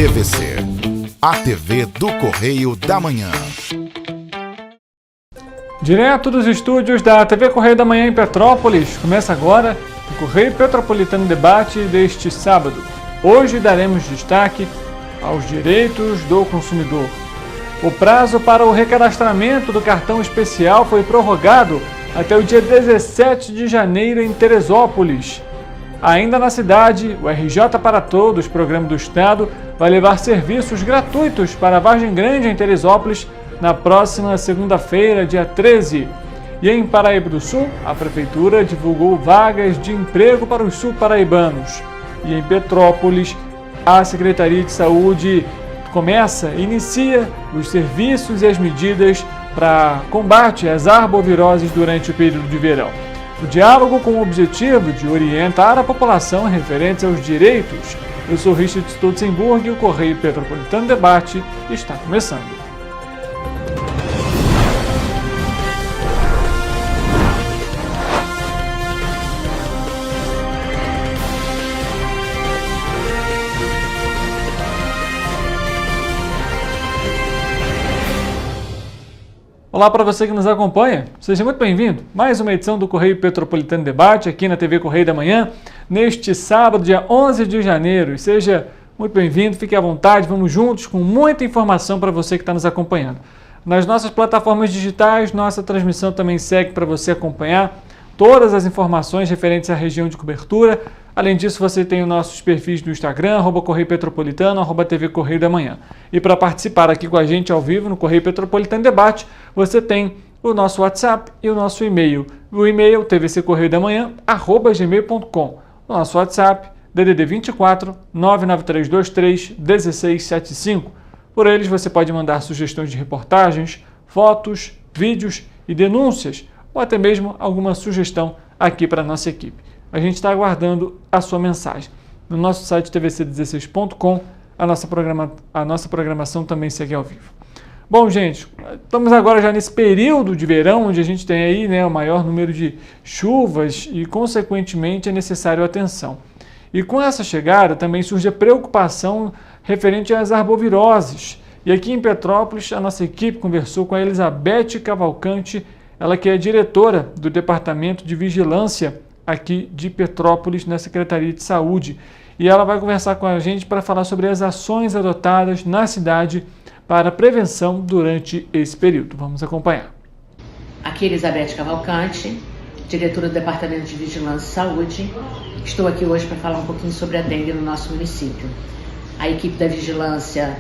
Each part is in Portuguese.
TVC, a TV do Correio da Manhã. Direto dos estúdios da TV Correio da Manhã em Petrópolis, começa agora o Correio Petropolitano Debate deste sábado. Hoje daremos destaque aos direitos do consumidor. O prazo para o recadastramento do cartão especial foi prorrogado até o dia 17 de janeiro em Teresópolis. Ainda na cidade, o RJ para Todos, programa do Estado, vai levar serviços gratuitos para a Vargem Grande em Teresópolis na próxima segunda-feira, dia 13. E em Paraíba do Sul, a Prefeitura divulgou vagas de emprego para os sul-paraibanos. E em Petrópolis, a Secretaria de Saúde inicia os serviços e as medidas para combate às arboviroses durante o período de verão. O diálogo com o objetivo de orientar a população referente aos direitos. Eu sou Richard Stutzenburg e o Correio Petropolitano Debate está começando. Olá para você que nos acompanha, seja muito bem-vindo. Mais uma edição do Correio Petropolitano Debate aqui na TV Correio da Manhã, neste sábado, dia 11 de janeiro. E seja muito bem-vindo, fique à vontade, vamos juntos com muita informação para você que está nos acompanhando. Nas nossas plataformas digitais, nossa transmissão também segue para você acompanhar todas as informações referentes à região de cobertura. Além disso, você tem os nossos perfis no Instagram, @Correio Petropolitano, @TV Correio da Manhã. E para participar aqui com a gente ao vivo no Correio Petropolitano Debate, você tem o nosso WhatsApp e o nosso e-mail. O e-mail tvccorreiodamanhã@gmail.com. O nosso WhatsApp, DDD 24 99323 1675. Por eles você pode mandar sugestões de reportagens, fotos, vídeos e denúncias, ou até mesmo alguma sugestão aqui para a nossa equipe. A gente está aguardando a sua mensagem. No nosso site tvc16.com, a nossa programação também segue ao vivo. Bom, gente, estamos agora já nesse período de verão, onde a gente tem aí, o maior número de chuvas e, consequentemente, é necessário atenção. E com essa chegada também surge a preocupação referente às arboviroses. E aqui em Petrópolis, a nossa equipe conversou com a Elizabeth Cavalcante, ela que é diretora do Departamento de Vigilância aqui de Petrópolis, na Secretaria de Saúde. E ela vai conversar com a gente para falar sobre as ações adotadas na cidade para prevenção durante esse período. Vamos acompanhar. Aqui Elizabeth Cavalcante, diretora do Departamento de Vigilância e Saúde. Estou aqui hoje para falar um pouquinho sobre a dengue no nosso município. A equipe da vigilância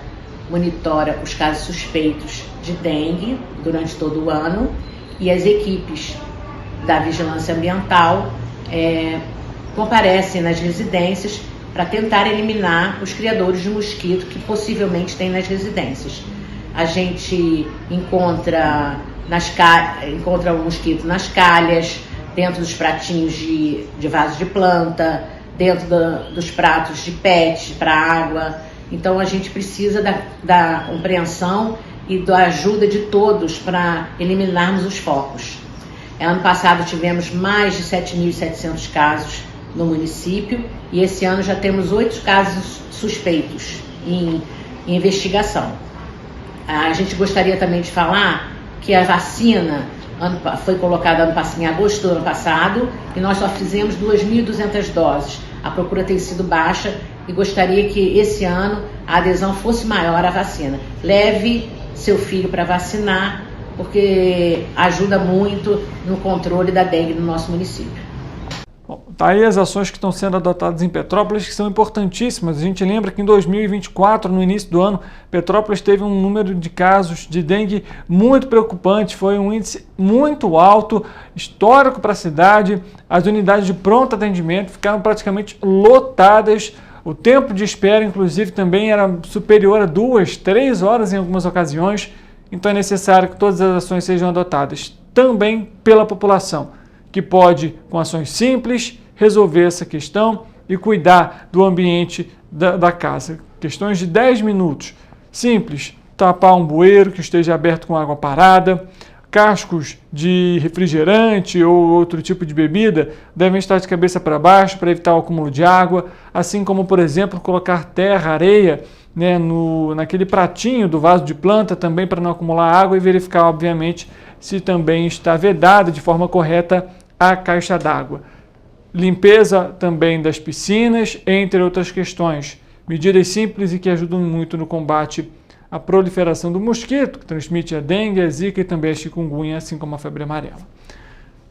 monitora os casos suspeitos de dengue durante todo o ano e as equipes da vigilância ambiental comparecem nas residências para tentar eliminar os criadores de mosquito que possivelmente tem nas residências. A gente encontra o mosquito nas calhas, dentro dos pratinhos de vaso de planta, dentro dos pratos de PET para água. Então a gente precisa da compreensão e da ajuda de todos para eliminarmos os focos. Ano passado tivemos mais de 7.700 casos no município e esse ano já temos 8 casos suspeitos em investigação. A gente gostaria também de falar que a vacina foi colocada em agosto do ano passado e nós só fizemos 2.200 doses. A procura tem sido baixa e gostaria que esse ano a adesão fosse maior à vacina. Leve seu filho para vacinar, porque ajuda muito no controle da dengue no nosso município. Bom, tá aí as ações que estão sendo adotadas em Petrópolis, que são importantíssimas. A gente lembra que em 2024, no início do ano, Petrópolis teve um número de casos de dengue muito preocupante, foi um índice muito alto, histórico para a cidade. As unidades de pronto atendimento ficaram praticamente lotadas. O tempo de espera, inclusive, também era superior a 2, 3 horas em algumas ocasiões. Então é necessário que todas as ações sejam adotadas também pela população, que pode, com ações simples, resolver essa questão e cuidar do ambiente da casa. Questões de 10 minutos. Simples, tapar um bueiro que esteja aberto com água parada, cascos de refrigerante ou outro tipo de bebida devem estar de cabeça para baixo para evitar o acúmulo de água, assim como, por exemplo, colocar terra, areia, né, naquele pratinho do vaso de planta também para não acumular água e verificar, obviamente, se também está vedada de forma correta a caixa d'água. Limpeza também das piscinas, entre outras questões. Medidas simples e que ajudam muito no combate à proliferação do mosquito, que transmite a dengue, a zika e também a chikungunya, assim como a febre amarela.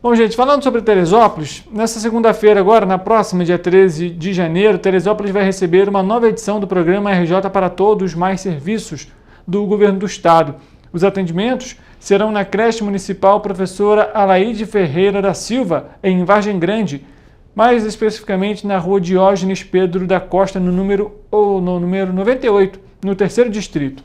Bom, gente, falando sobre Teresópolis, nessa segunda-feira agora, na próxima, dia 13 de janeiro, Teresópolis vai receber uma nova edição do programa RJ para Todos Mais Serviços do Governo do Estado. Os atendimentos serão na creche municipal Professora Alaide Ferreira da Silva, em Vargem Grande, mais especificamente na rua Diógenes Pedro da Costa, no número 98, no 3º distrito.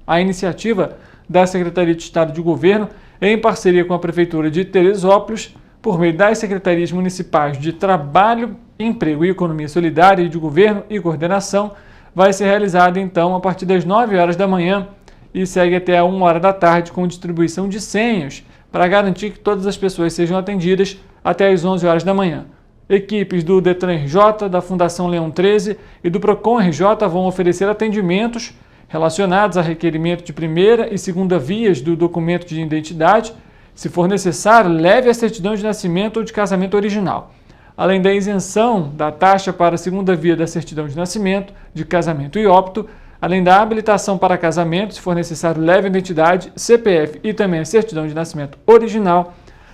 A iniciativa da Secretaria de Estado de Governo, em parceria com a Prefeitura de Teresópolis, por meio das Secretarias Municipais de Trabalho, Emprego e Economia Solidária e de Governo e Coordenação, vai ser realizada então a partir das 9 horas da manhã e segue até a 1 hora da tarde com distribuição de senhas para garantir que todas as pessoas sejam atendidas até as 11 horas da manhã. Equipes do Detran RJ, da Fundação Leão 13 e do Procon RJ vão oferecer atendimentos relacionados a requerimento de primeira e segunda vias do documento de identidade. Se for necessário, leve a certidão de nascimento ou de casamento original. Além da isenção da taxa para a segunda via da certidão de nascimento, de casamento e óbito, além da habilitação para casamento, se for necessário, leve a identidade, CPF e também a certidão de nascimento original,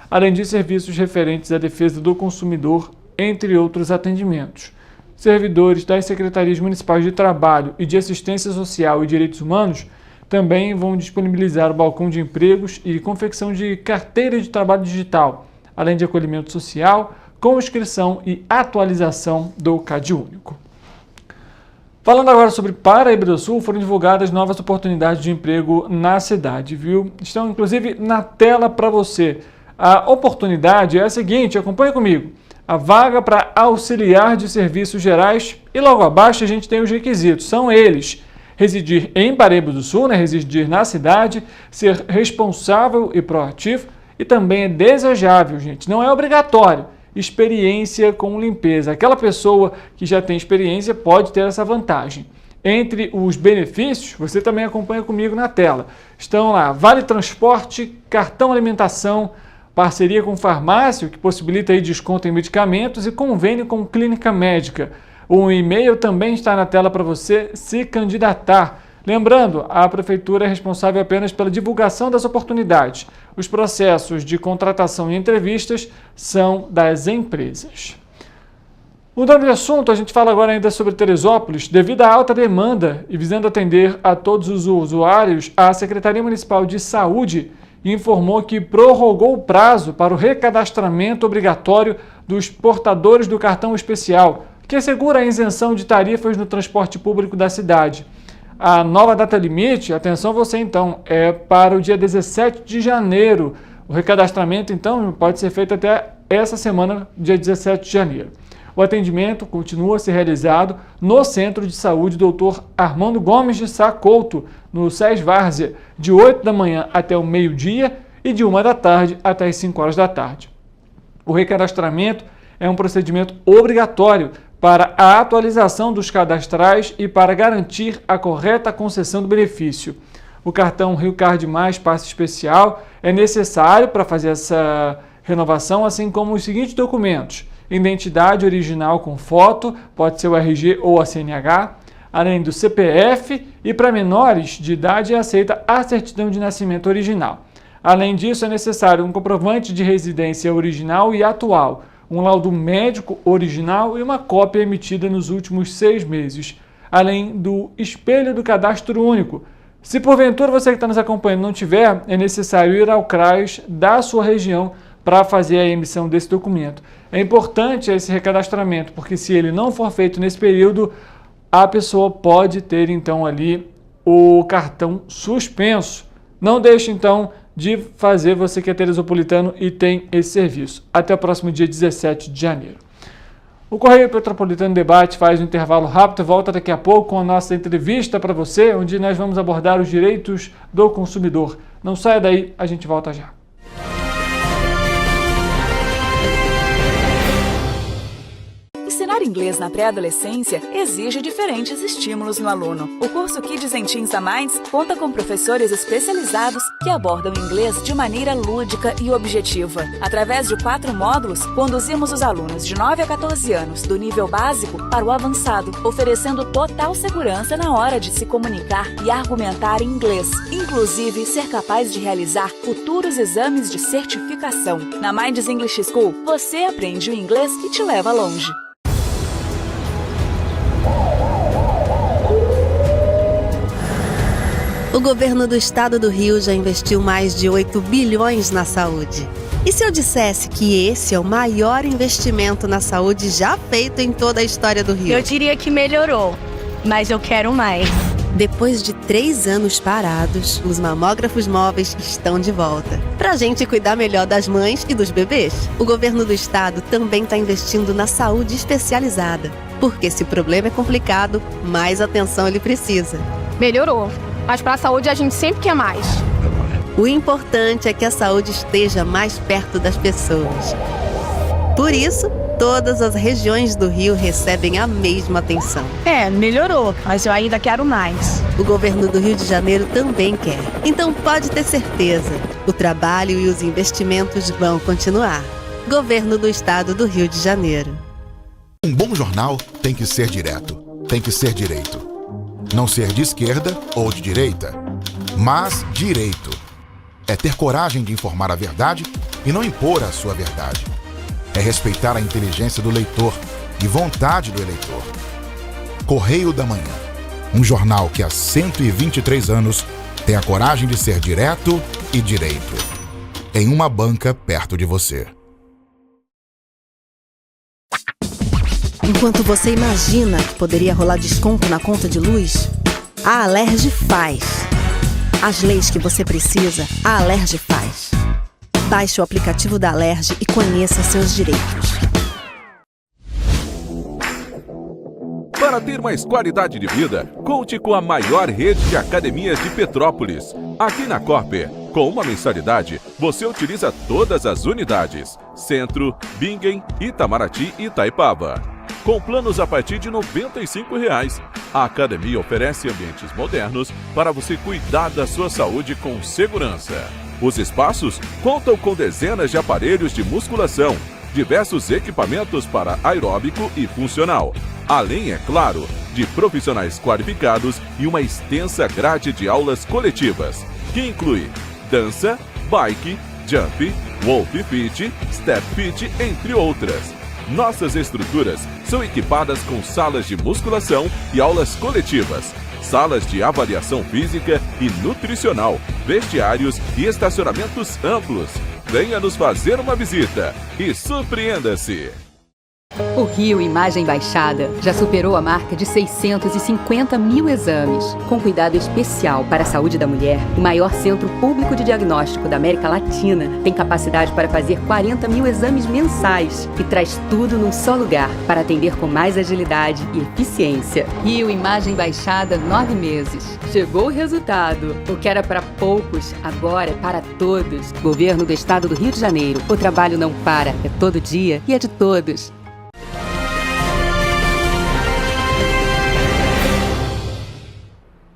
além de serviços referentes à defesa do consumidor, entre outros atendimentos. Servidores das Secretarias Municipais de Trabalho e de Assistência Social e Direitos Humanos também vão disponibilizar o balcão de empregos e confecção de carteira de trabalho digital, além de acolhimento social, com inscrição e atualização do CadÚnico. Falando agora sobre Paraíba do Sul, foram divulgadas novas oportunidades de emprego na cidade, viu? Estão inclusive na tela para você. A oportunidade é a seguinte, acompanhe comigo. A vaga para auxiliar de serviços gerais e logo abaixo a gente tem os requisitos. São eles: residir em Paraíba do Sul, residir na cidade, ser responsável e proativo e também é desejável, gente, não é obrigatório, experiência com limpeza. Aquela pessoa que já tem experiência pode ter essa vantagem. Entre os benefícios, você também acompanha comigo na tela. Estão lá, vale transporte, cartão alimentação, parceria com farmácia, que possibilita aí desconto em medicamentos e convênio com clínica médica. O e-mail também está na tela para você se candidatar. Lembrando, a Prefeitura é responsável apenas pela divulgação das oportunidades. Os processos de contratação e entrevistas são das empresas. Mudando de assunto, a gente fala agora ainda sobre Teresópolis. Devido à alta demanda e visando atender a todos os usuários, a Secretaria Municipal de Saúde informou que prorrogou o prazo para o recadastramento obrigatório dos portadores do cartão especial, que assegura a isenção de tarifas no transporte público da cidade. A nova data limite, atenção você então, é para o dia 17 de janeiro. O recadastramento então pode ser feito até essa semana, dia 17 de janeiro. O atendimento continua a ser realizado no Centro de Saúde Dr. Armando Gomes de Sá Couto, no SES Várzea, de 8 da manhã até o meio-dia e de 1 da tarde até as 5 horas da tarde. O recadastramento é um procedimento obrigatório para a atualização dos cadastrais e para garantir a correta concessão do benefício. O cartão Rio Card Mais Passe Especial é necessário para fazer essa renovação, assim como os seguintes documentos: identidade original com foto, pode ser o RG ou a CNH, além do CPF, e para menores de idade é aceita a certidão de nascimento original. Além disso, é necessário um comprovante de residência original e atual, um laudo médico original e uma cópia emitida nos últimos 6 meses, além do espelho do cadastro único. Se porventura você que está nos acompanhando não tiver, é necessário ir ao CRAS da sua região para fazer a emissão desse documento. É importante esse recadastramento, porque se ele não for feito nesse período, a pessoa pode ter então ali o cartão suspenso. Não deixe então de fazer, você que é teresopolitano e tem esse serviço. Até o próximo dia 17 de janeiro. O Correio Petropolitano Debate faz um intervalo rápido, volta daqui a pouco com a nossa entrevista para você, onde nós vamos abordar os direitos do consumidor. Não saia daí, a gente volta já. Ensinar inglês na pré-adolescência exige diferentes estímulos no aluno. O curso Kids and Teens da Minds conta com professores especializados que abordam inglês de maneira lúdica e objetiva. Através de 4 módulos, conduzimos os alunos de 9 a 14 anos do nível básico para o avançado, oferecendo total segurança na hora de se comunicar e argumentar em inglês, inclusive ser capaz de realizar futuros exames de certificação. Na Minds English School, você aprende o inglês que te leva longe. O governo do estado do Rio já investiu mais de 8 bilhões na saúde. E se eu dissesse que esse é o maior investimento na saúde já feito em toda a história do Rio? Eu diria que melhorou, mas eu quero mais. Depois de 3 anos parados, os mamógrafos móveis estão de volta. Pra gente cuidar melhor das mães e dos bebês. O governo do estado também está investindo na saúde especializada. Porque se o problema é complicado, mais atenção ele precisa. Melhorou, mas para a saúde a gente sempre quer mais. O importante é que a saúde esteja mais perto das pessoas. Por isso, todas as regiões do Rio recebem a mesma atenção. Melhorou, mas eu ainda quero mais. O governo do Rio de Janeiro também quer. Então pode ter certeza, o trabalho e os investimentos vão continuar. Governo do Estado do Rio de Janeiro. Um bom jornal tem que ser direto, tem que ser direito. Não ser de esquerda ou de direita, mas direito. É ter coragem de informar a verdade e não impor a sua verdade. É respeitar a inteligência do leitor e vontade do eleitor. Correio da Manhã, um jornal que há 123 anos tem a coragem de ser direto e direito. Em uma banca perto de você. Enquanto você imagina que poderia rolar desconto na conta de luz, a Alerj faz. As leis que você precisa, a Alerj faz. Baixe o aplicativo da Alerj e conheça seus direitos. Para ter mais qualidade de vida, conte com a maior rede de academias de Petrópolis. Aqui na Corper, com uma mensalidade, você utiliza todas as unidades: Centro, Bingen, Itamaraty e Itaipava. Com planos a partir de R$ 95,00. A academia oferece ambientes modernos para você cuidar da sua saúde com segurança. Os espaços contam com dezenas de aparelhos de musculação, diversos equipamentos para aeróbico e funcional, além, é claro, de profissionais qualificados e uma extensa grade de aulas coletivas, que inclui dança, bike, jump, wolf fit, step fit, entre outras. Nossas estruturas são equipadas com salas de musculação e aulas coletivas, salas de avaliação física e nutricional, vestiários e estacionamentos amplos. Venha nos fazer uma visita e surpreenda-se! O Rio Imagem Baixada já superou a marca de 650 mil exames. Com cuidado especial para a saúde da mulher, o maior centro público de diagnóstico da América Latina tem capacidade para fazer 40 mil exames mensais e traz tudo num só lugar para atender com mais agilidade e eficiência. Rio Imagem Baixada, 9 meses. Chegou o resultado. O que era para poucos, agora é para todos. Governo do Estado do Rio de Janeiro. O trabalho não para, é todo dia e é de todos.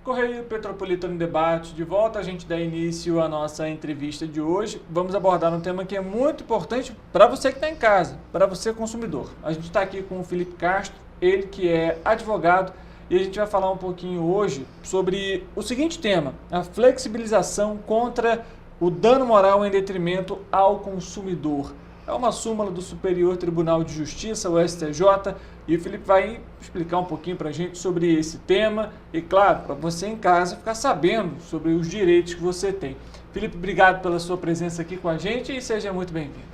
Correio Petropolitano Debate, de volta, a gente dá início à nossa entrevista de hoje. Vamos abordar um tema que é muito importante para você que está em casa, para você consumidor. A gente está aqui com o Felipe Castro, ele que é advogado, e a gente vai falar um pouquinho hoje sobre o seguinte tema: a flexibilização contra o dano moral em detrimento ao consumidor. É uma súmula do Superior Tribunal de Justiça, o STJ, e o Felipe vai explicar um pouquinho para a gente sobre esse tema e, claro, para você em casa ficar sabendo sobre os direitos que você tem. Felipe, obrigado pela sua presença aqui com a gente e seja muito bem-vindo.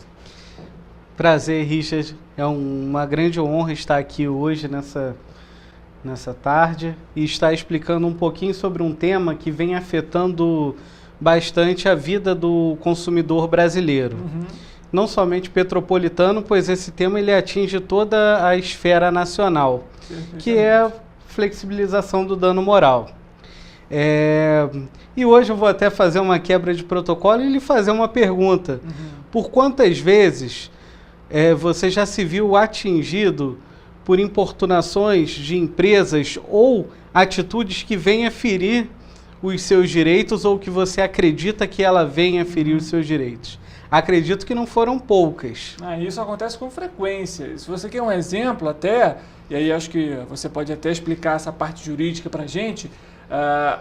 Prazer, Richard. É uma grande honra estar aqui hoje nessa tarde e estar explicando um pouquinho sobre um tema que vem afetando bastante a vida do consumidor brasileiro. Não somente petropolitano, pois esse tema ele atinge toda a esfera nacional, que é a flexibilização do dano moral. E hoje eu vou até fazer uma quebra de protocolo e lhe fazer uma pergunta. Por quantas vezes você já se viu atingido por importunações de empresas ou atitudes que venham ferir os seus direitos ou que você acredita que ela venha ferir os seus direitos? Acredito que não foram poucas. Isso acontece com frequência. Se você quer um exemplo até, e aí acho que você pode até explicar essa parte jurídica para a gente,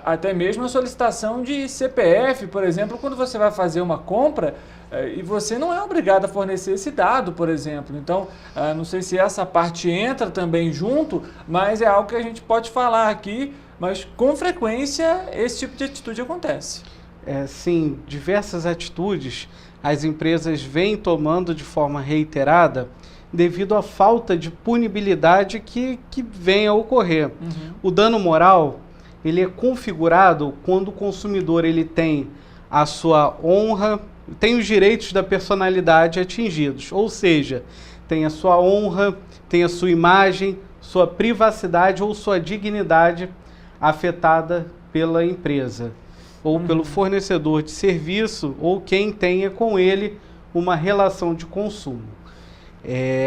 até mesmo a solicitação de CPF, por exemplo, quando você vai fazer uma compra e você não é obrigado a fornecer esse dado, por exemplo. Então, não sei se essa parte entra também junto, mas é algo que a gente pode falar aqui, mas com frequência esse tipo de atitude acontece. Sim, diversas atitudes as empresas vêm tomando de forma reiterada devido à falta de punibilidade que vem a ocorrer. O dano moral, ele é configurado quando o consumidor ele tem a sua honra, tem os direitos da personalidade atingidos, ou seja, tem a sua honra, tem a sua imagem, sua privacidade ou sua dignidade afetada pela empresa ou pelo fornecedor de serviço ou quem tenha com ele uma relação de consumo.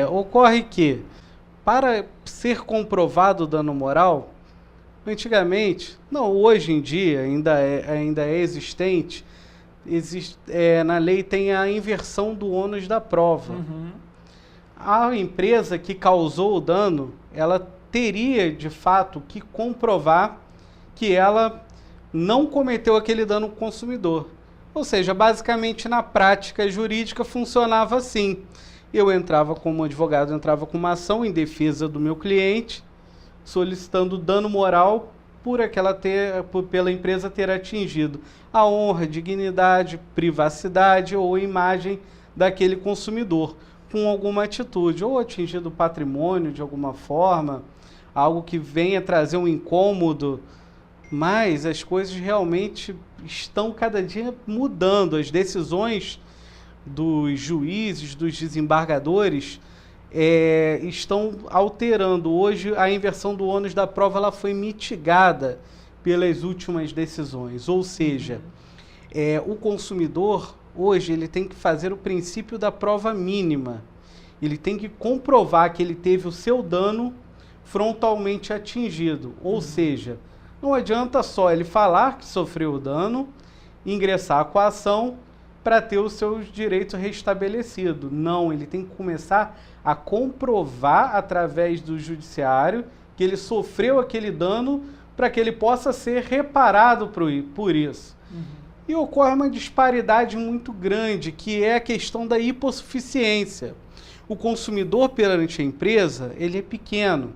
Ocorre que, para ser comprovado o dano moral, antigamente, não, hoje em dia ainda é existente, na lei tem a inversão do ônus da prova. A empresa que causou o dano, ela teria de fato que comprovar que ela não cometeu aquele dano ao consumidor. Ou seja, basicamente na prática jurídica funcionava assim. Eu entrava como advogado, entrava com uma ação em defesa do meu cliente, solicitando dano moral pela empresa ter atingido a honra, dignidade, privacidade ou imagem daquele consumidor com alguma atitude, ou atingido o patrimônio de alguma forma, algo que venha trazer um incômodo. Mas as coisas realmente estão cada dia mudando. As decisões dos juízes, dos desembargadores, estão alterando. Hoje, a inversão do ônus da prova ela foi mitigada pelas últimas decisões. Ou seja, o consumidor, hoje, ele tem que fazer o princípio da prova mínima. Ele tem que comprovar que ele teve o seu dano frontalmente atingido. Ou seja, não adianta só ele falar que sofreu o dano, ingressar com a ação para ter os seus direitos restabelecidos. Não, ele tem que começar a comprovar através do judiciário que ele sofreu aquele dano para que ele possa ser reparado por isso. E ocorre uma disparidade muito grande, que é a questão da hipossuficiência. O consumidor perante a empresa, ele é pequeno.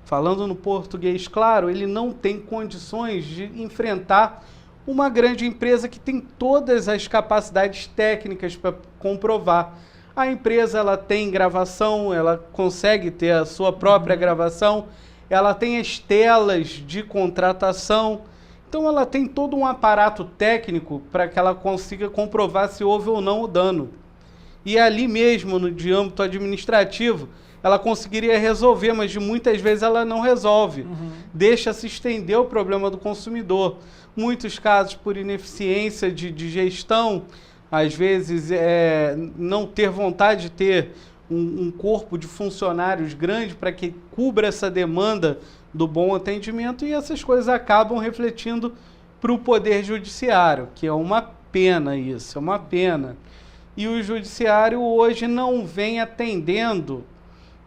Falando no português claro, ele não tem condições de enfrentar uma grande empresa que tem todas as capacidades técnicas para comprovar. A empresa ela tem gravação, ela consegue ter a sua própria gravação, ela tem as telas de contratação, então ela tem todo um aparato técnico para que ela consiga comprovar se houve ou não o dano. E ali mesmo, no âmbito administrativo, ela conseguiria resolver, mas de muitas vezes ela não resolve. Deixa se estender o problema do consumidor. Muitos casos por ineficiência de gestão, às vezes não ter vontade de ter um corpo de funcionários grande para que cubra essa demanda do bom atendimento, e essas coisas acabam refletindo para o Poder Judiciário, que é uma pena isso, é uma pena. E o Judiciário hoje não vem atendendo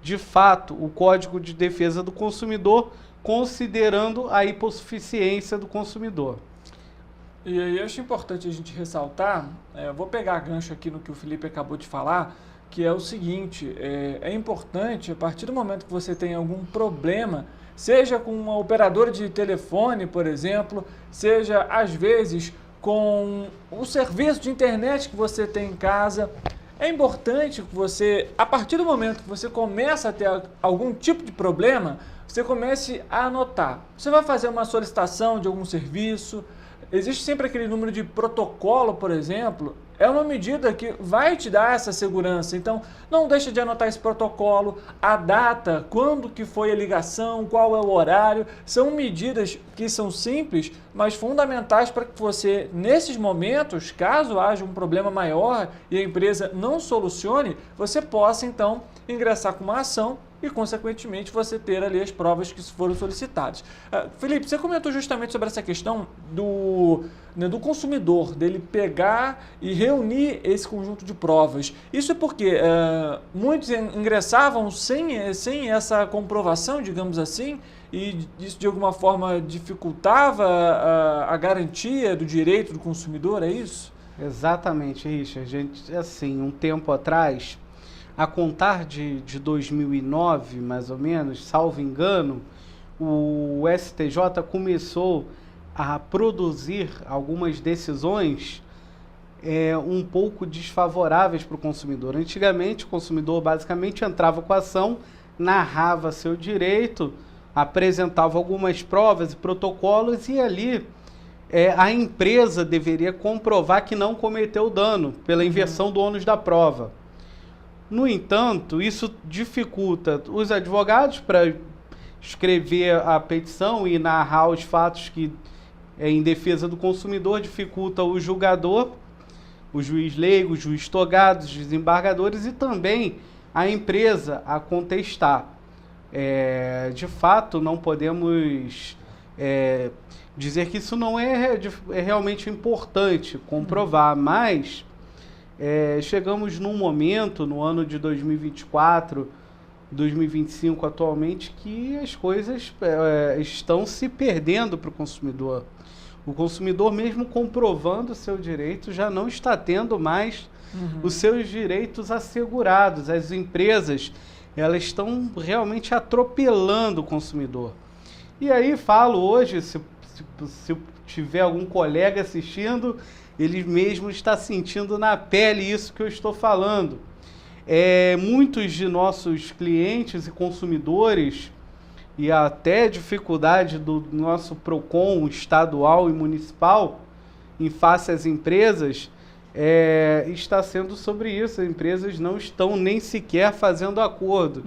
de fato, o Código de Defesa do Consumidor, considerando a hipossuficiência do consumidor. E aí acho importante a gente ressaltar, eu vou pegar gancho aqui no que o Felipe acabou de falar, que é o seguinte, é importante, a partir do momento que você tem algum problema, seja com uma operadora de telefone, por exemplo, seja às vezes com o serviço de internet que você tem em casa, é importante que você, a partir do momento que você começa a ter algum tipo de problema, você comece a anotar. Você vai fazer uma solicitação de algum serviço, existe sempre aquele número de protocolo, por exemplo, é uma medida que vai te dar essa segurança. Então, não deixa de anotar esse protocolo, a data, quando que foi a ligação, qual é o horário. São medidas que são simples, mas fundamentais para que você, nesses momentos, caso haja um problema maior e a empresa não solucione, você possa, então, ingressar com uma ação e, consequentemente, você ter ali as provas que foram solicitadas. Felipe, você comentou justamente sobre essa questão do consumidor, dele pegar e reunir esse conjunto de provas. Isso é porque muitos ingressavam sem essa comprovação, digamos assim, e isso de alguma forma dificultava a garantia do direito do consumidor, é isso? Exatamente, Richard. Gente, assim, um tempo atrás, a contar de 2009, mais ou menos, salvo engano, o STJ começou a produzir algumas decisões um pouco desfavoráveis para o consumidor. Antigamente, o consumidor basicamente entrava com a ação, narrava seu direito, apresentava algumas provas e protocolos e ali a empresa deveria comprovar que não cometeu dano pela inversão do ônus da prova. No entanto, isso dificulta os advogados para escrever a petição e narrar os fatos que em defesa do consumidor, dificulta o julgador, o juiz leigo, o juiz togado, os desembargadores e também a empresa a contestar. De fato, não podemos dizer que isso não é realmente importante comprovar, mas chegamos num momento, no ano de 2024, 2025 atualmente, que as coisas estão se perdendo para o consumidor. O consumidor, mesmo comprovando o seu direito, já não está tendo mais os seus direitos assegurados. As empresas, elas estão realmente atropelando o consumidor. E aí falo hoje, se tiver algum colega assistindo, ele mesmo está sentindo na pele isso que eu estou falando. Muitos de nossos clientes e consumidores, e até dificuldade do nosso PROCON estadual e municipal em face às empresas, está sendo sobre isso. As empresas não estão nem sequer fazendo acordo,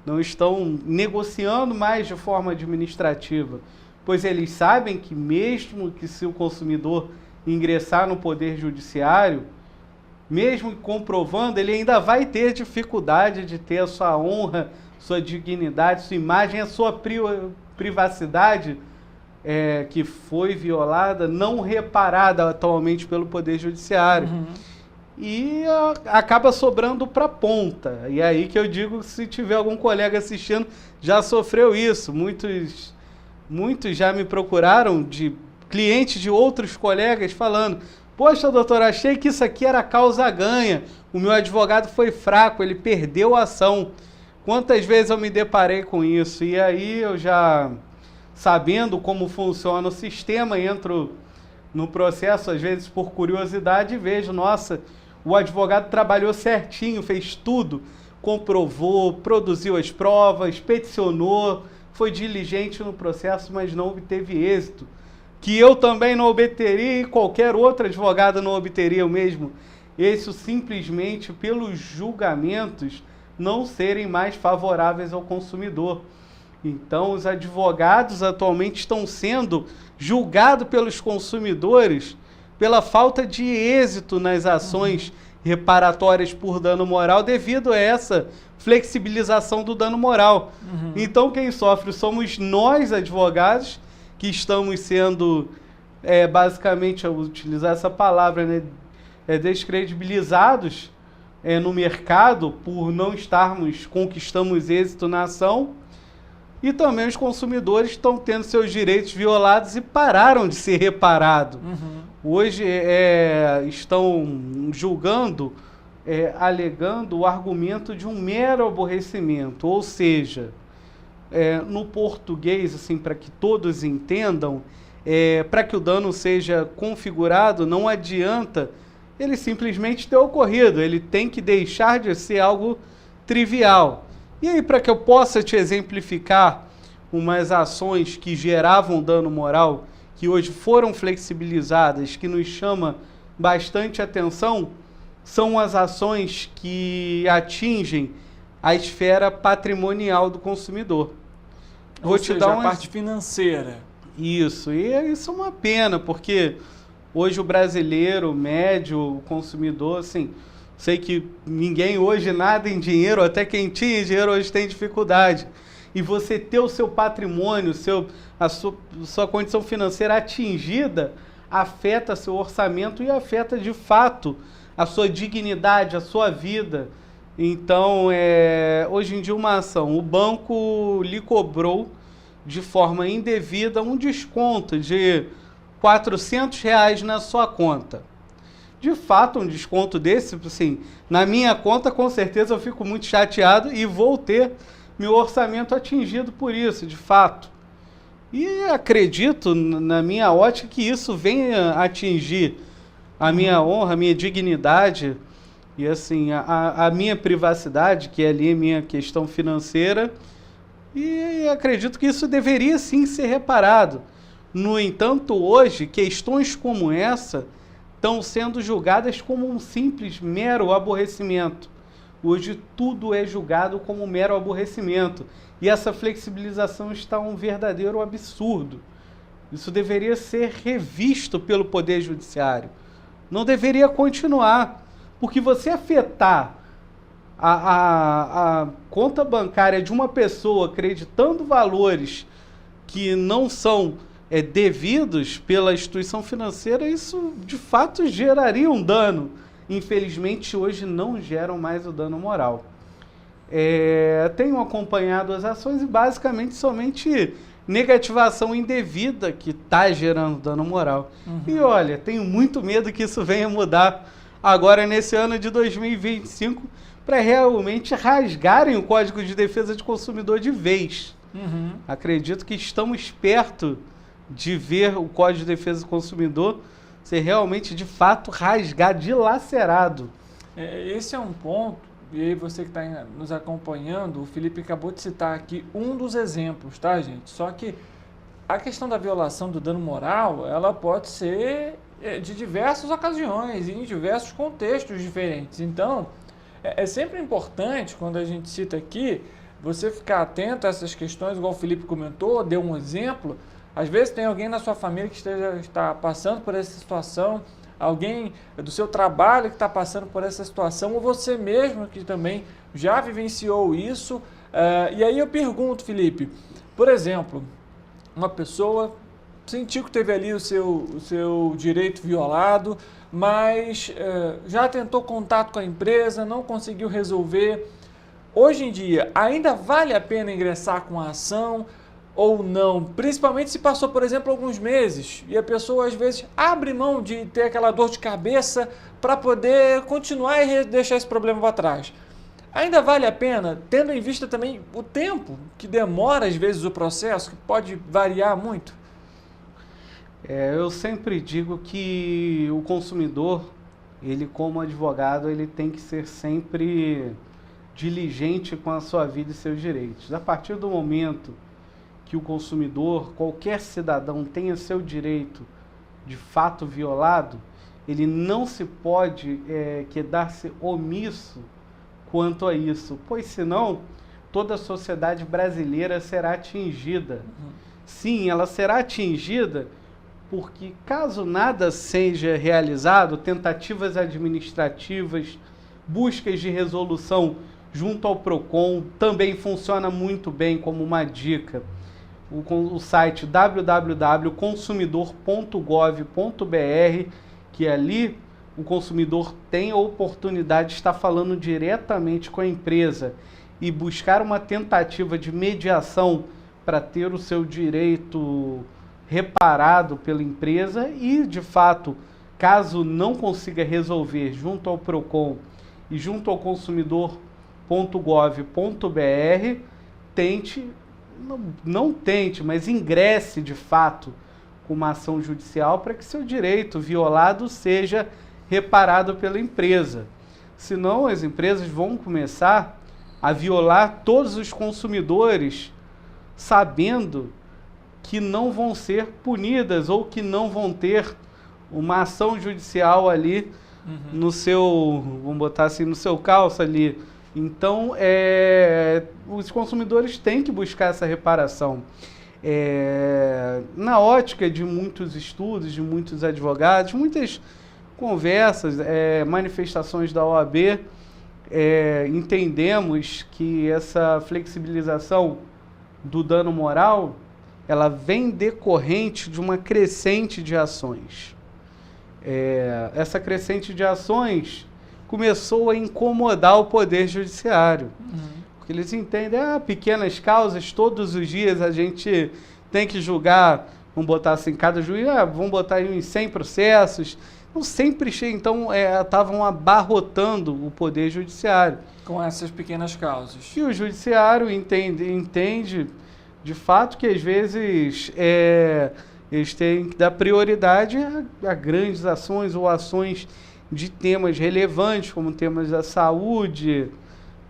não estão negociando mais de forma administrativa, pois eles sabem que mesmo que se o consumidor ingressar no Poder Judiciário, mesmo comprovando, ele ainda vai ter dificuldade de ter a sua honra, sua dignidade, sua imagem, a sua privacidade que foi violada, não reparada atualmente pelo Poder Judiciário. E acaba sobrando para a ponta. E aí que eu digo, se tiver algum colega assistindo, já sofreu isso. Muitos já me procuraram, de clientes de outros colegas, falando: poxa, doutor, achei que isso aqui era causa ganha. O meu advogado foi fraco, ele perdeu a ação. Quantas vezes eu me deparei com isso? E aí eu já, sabendo como funciona o sistema, entro no processo, às vezes por curiosidade, e vejo, nossa, o advogado trabalhou certinho, fez tudo, comprovou, produziu as provas, peticionou, foi diligente no processo, mas não obteve êxito. Que eu também não obteria e qualquer outro advogado não obteria o mesmo. Isso simplesmente pelos julgamentos não serem mais favoráveis ao consumidor. Então, os advogados atualmente estão sendo julgados pelos consumidores pela falta de êxito nas ações reparatórias por dano moral devido a essa flexibilização do dano moral. Então, quem sofre somos nós, advogados, que estamos sendo, basicamente, ao utilizar essa palavra, né, descredibilizados no mercado por não estarmos conquistando êxito na ação, e também os consumidores estão tendo seus direitos violados e pararam de ser reparados. Hoje estão julgando, alegando o argumento de um mero aborrecimento, ou seja, no português, assim, para que todos entendam, para que o dano seja configurado, não adianta ele simplesmente ter ocorrido, ele tem que deixar de ser algo trivial. E aí, para que eu possa te exemplificar umas ações que geravam dano moral que hoje foram flexibilizadas, que nos chama bastante atenção, são as ações que atingem a esfera patrimonial do consumidor. Ou seja, a parte financeira. Isso, e isso é uma pena, porque hoje o brasileiro, o médio, o consumidor, assim, sei que ninguém hoje nada em dinheiro, até quem tinha dinheiro hoje tem dificuldade. E você ter o seu patrimônio, a sua condição financeira atingida, afeta seu orçamento e afeta de fato a sua dignidade, a sua vida. Então, hoje em dia uma ação, o banco lhe cobrou de forma indevida um desconto de R$400 na sua conta. De fato, um desconto desse, assim, na minha conta, com certeza eu fico muito chateado e vou ter meu orçamento atingido por isso, de fato. E acredito, na minha ótica, que isso venha atingir a minha honra, a minha dignidade e, assim, a minha privacidade, que é ali a minha questão financeira. E acredito que isso deveria sim ser reparado. No entanto, hoje, questões como essa estão sendo julgadas como um simples, mero aborrecimento. Hoje tudo é julgado como um mero aborrecimento. E essa flexibilização está um verdadeiro absurdo. Isso deveria ser revisto pelo Poder Judiciário. Não deveria continuar. Porque você afetar a conta bancária de uma pessoa acreditando valores que não são devidos pela instituição financeira, isso de fato geraria um dano. Infelizmente, hoje não geram mais o dano moral. Tenho acompanhado as ações e basicamente somente negativação indevida que está gerando dano moral. E olha, tenho muito medo que isso venha mudar agora nesse ano de 2025, para realmente rasgarem o Código de Defesa do Consumidor de vez. Acredito que estamos perto de ver o Código de Defesa do Consumidor ser realmente, de fato, rasgado, dilacerado. Esse é um ponto, e aí você que está nos acompanhando, o Felipe acabou de citar aqui um dos exemplos, tá, gente? Só que a questão da violação do dano moral, ela pode ser de diversas ocasiões e em diversos contextos diferentes. Então, é sempre importante, quando a gente cita aqui, você ficar atento a essas questões, igual o Felipe comentou, deu um exemplo. Às vezes tem alguém na sua família que está passando por essa situação, alguém do seu trabalho que está passando por essa situação, ou você mesmo que também já vivenciou isso. E aí eu pergunto, Felipe, por exemplo, uma pessoa sentiu que teve ali o seu direito violado, mas já tentou contato com a empresa, não conseguiu resolver. Hoje em dia, ainda vale a pena ingressar com a ação ou não? Principalmente se passou, por exemplo, alguns meses e a pessoa às vezes abre mão de ter aquela dor de cabeça para poder continuar e deixar esse problema para trás. Ainda vale a pena, tendo em vista também o tempo que demora às vezes o processo, que pode variar muito? Eu sempre digo que o consumidor, ele como advogado, ele tem que ser sempre diligente com a sua vida e seus direitos. A partir do momento que o consumidor, qualquer cidadão, tenha seu direito de fato violado, ele não se pode quedar-se omisso quanto a isso, pois senão toda a sociedade brasileira será atingida. Sim, ela será atingida porque caso nada seja realizado, tentativas administrativas, buscas de resolução junto ao PROCON, também funciona muito bem como uma dica. O site www.consumidor.gov.br, que ali o consumidor tem a oportunidade de estar falando diretamente com a empresa e buscar uma tentativa de mediação para ter o seu direito reparado pela empresa e, de fato, caso não consiga resolver junto ao PROCON e junto ao consumidor.gov.br, não tente, mas ingresse de fato com uma ação judicial para que seu direito violado seja reparado pela empresa. Senão as empresas vão começar a violar todos os consumidores, sabendo que não vão ser punidas ou que não vão ter uma ação judicial ali no seu, vamos botar assim, no seu calço ali. Então, os consumidores têm que buscar essa reparação. Na ótica de muitos estudos, de muitos advogados, muitas conversas, manifestações da OAB, entendemos que essa flexibilização do dano moral, ela vem decorrente de uma crescente de ações. Essa crescente de ações começou a incomodar o Poder Judiciário. Porque eles entendem, pequenas causas, todos os dias a gente tem que julgar, vamos botar assim, cada juiz, vamos botar aí uns 100 processos. Então, sempre estavam abarrotando o Poder Judiciário. Com essas pequenas causas. E o Judiciário entende de fato que às vezes eles têm que dar prioridade a grandes ações ou ações de temas relevantes, como temas da saúde,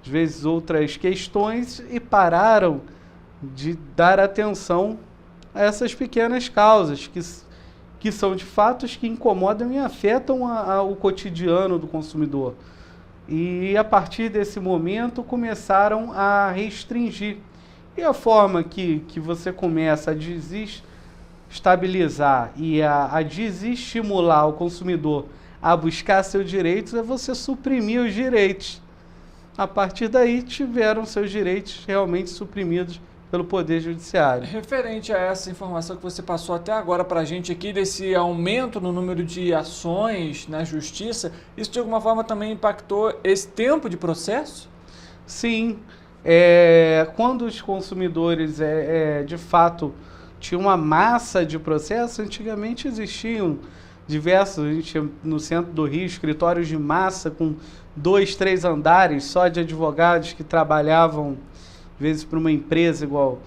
às vezes outras questões, e pararam de dar atenção a essas pequenas causas, que são de fatos que incomodam e afetam o cotidiano do consumidor. E a partir desse momento começaram a restringir. E a forma que você começa a desestabilizar e a desestimular o consumidor a buscar seus direitos é você suprimir os direitos. A partir daí, tiveram seus direitos realmente suprimidos pelo Poder Judiciário. Referente a essa informação que você passou até agora para a gente aqui, desse aumento no número de ações na Justiça, isso de alguma forma também impactou esse tempo de processo? Sim. Quando os consumidores, de fato, tinham uma massa de processos, antigamente existiam diversos, a gente tinha no centro do Rio, escritórios de massa com 2, 3 andares só de advogados que trabalhavam, às vezes, para uma empresa igual,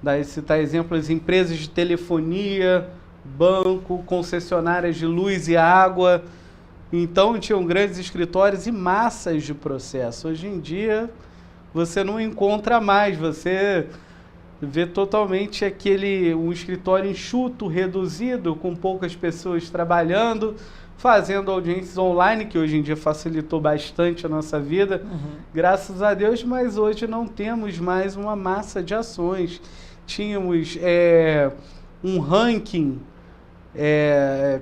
daí citar exemplos, empresas de telefonia, banco, concessionárias de luz e água. Então, tinham grandes escritórios e massas de processo. Hoje em dia, você não encontra mais, você vê totalmente um escritório enxuto, reduzido, com poucas pessoas trabalhando, fazendo audiências online, que hoje em dia facilitou bastante a nossa vida, graças a Deus, mas hoje não temos mais uma massa de ações. Tínhamos um ranking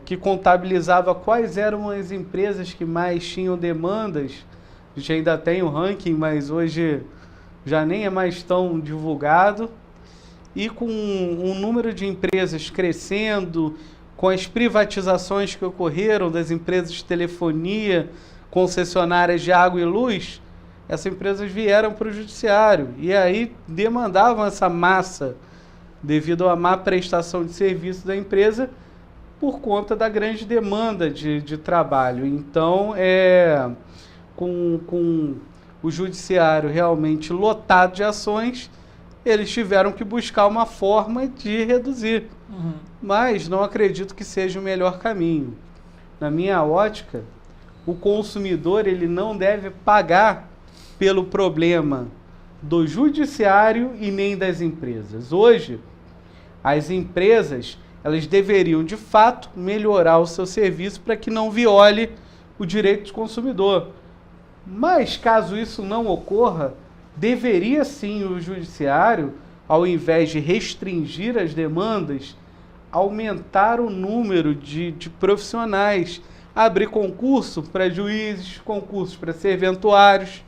que contabilizava quais eram as empresas que mais tinham demandas. A gente ainda tem o ranking, mas hoje já nem é mais tão divulgado. E com um número de empresas crescendo, com as privatizações que ocorreram das empresas de telefonia, concessionárias de água e luz, essas empresas vieram para o Judiciário e aí demandavam essa massa devido à má prestação de serviço da empresa por conta da grande demanda de trabalho. Então, com o Judiciário realmente lotado de ações, eles tiveram que buscar uma forma de reduzir. Mas não acredito que seja o melhor caminho. Na minha ótica, o consumidor ele não deve pagar pelo problema do Judiciário e nem das empresas. Hoje, as empresas elas deveriam, de fato, melhorar o seu serviço para que não viole o direito do consumidor. Mas, caso isso não ocorra, deveria sim o Judiciário, ao invés de restringir as demandas, aumentar o número de profissionais, abrir concurso para juízes, concursos para serventuários,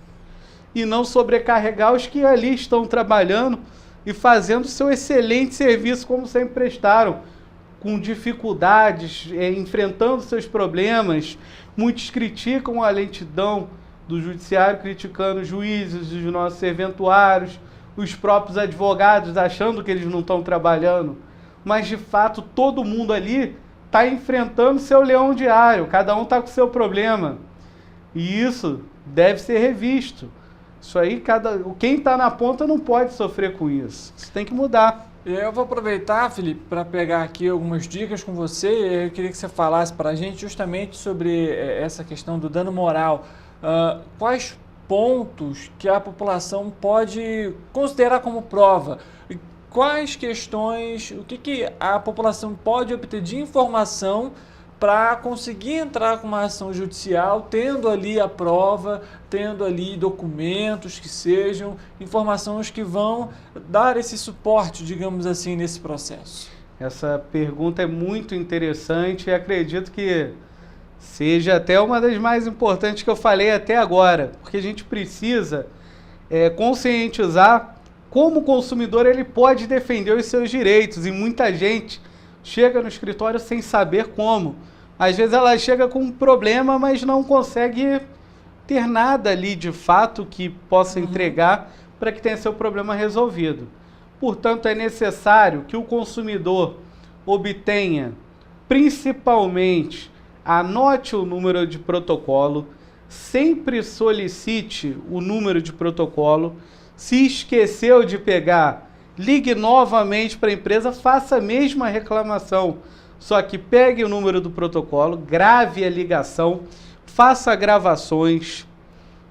e não sobrecarregar os que ali estão trabalhando e fazendo seu excelente serviço como sempre prestaram, com dificuldades, enfrentando seus problemas. Muitos criticam a lentidão do Judiciário, criticando os juízes, os nossos serventuários, os próprios advogados, achando que eles não estão trabalhando. Mas, de fato, todo mundo ali está enfrentando seu leão diário, cada um está com seu problema. E isso deve ser revisto. Isso aí, quem está na ponta não pode sofrer com isso. Isso tem que mudar. Eu vou aproveitar, Felipe, para pegar aqui algumas dicas com você. Eu queria que você falasse para a gente justamente sobre essa questão do dano moral. Quais pontos que a população pode considerar como prova? quais questões, o que a população pode obter de informação para conseguir entrar com uma ação judicial, tendo ali a prova, tendo ali documentos que sejam, informações que vão dar esse suporte, digamos assim, nesse processo? Essa pergunta é muito interessante e acredito que seja até uma das mais importantes que eu falei até agora, porque a gente precisa conscientizar como o consumidor ele pode defender os seus direitos, e muita gente chega no escritório sem saber como. Às vezes ela chega com um problema, mas não consegue ter nada ali de fato que possa entregar para que tenha seu problema resolvido. Portanto, é necessário que o consumidor obtenha, principalmente, anote o número de protocolo, sempre solicite o número de protocolo. Se esqueceu de pegar, ligue novamente para a empresa, faça a mesma reclamação. Só que pegue o número do protocolo, grave a ligação, faça gravações.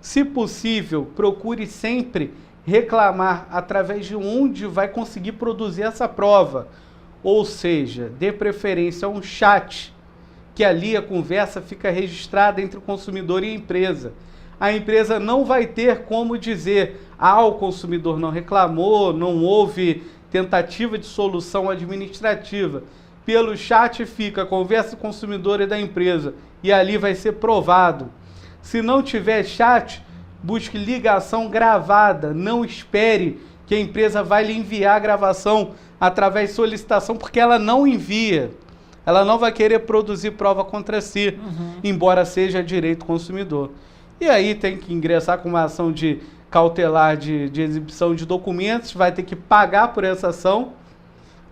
Se possível, procure sempre reclamar através de onde vai conseguir produzir essa prova. Ou seja, dê preferência a um chat, que ali a conversa fica registrada entre o consumidor e a empresa. A empresa não vai ter como dizer, o consumidor não reclamou, não houve tentativa de solução administrativa. Pelo chat fica a conversa do consumidor e da empresa, e ali vai ser provado. Se não tiver chat, busque ligação gravada, não espere que a empresa vai lhe enviar a gravação através de solicitação, porque ela não envia. Ela não vai querer produzir prova contra si, embora seja direito consumidor. E aí tem que ingressar com uma ação de cautelar de exibição de documentos, vai ter que pagar por essa ação,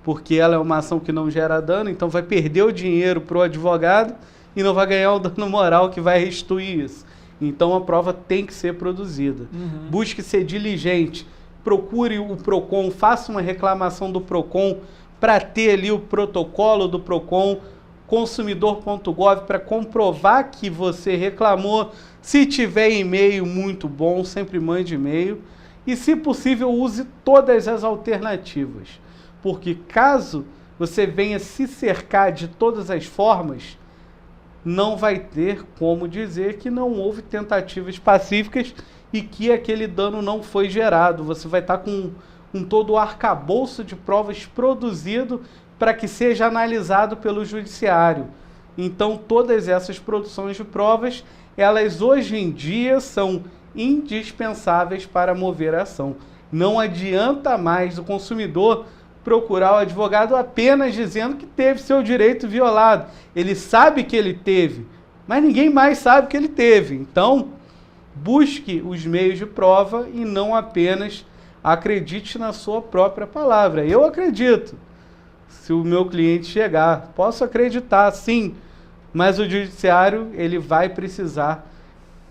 porque ela é uma ação que não gera dano, então vai perder o dinheiro para o advogado e não vai ganhar o dano moral que vai restituir isso. Então a prova tem que ser produzida. Busque ser diligente, procure o PROCON, faça uma reclamação do PROCON para ter ali o protocolo do PROCON, consumidor.gov, para comprovar que você reclamou. Se tiver e-mail, muito bom, sempre mande e-mail. E, se possível, use todas as alternativas. Porque caso você venha se cercar de todas as formas, não vai ter como dizer que não houve tentativas pacíficas e que aquele dano não foi gerado. Você vai estar com todo o arcabouço de provas produzido para que seja analisado pelo judiciário. Então, todas essas produções de provas, elas hoje em dia são indispensáveis para mover a ação. Não adianta mais o consumidor procurar o advogado apenas dizendo que teve seu direito violado. Ele sabe que ele teve, mas ninguém mais sabe que ele teve. Então, busque os meios de prova e não apenas acredite na sua própria palavra. Eu acredito. Se o meu cliente chegar, posso acreditar, sim, mas o judiciário ele vai precisar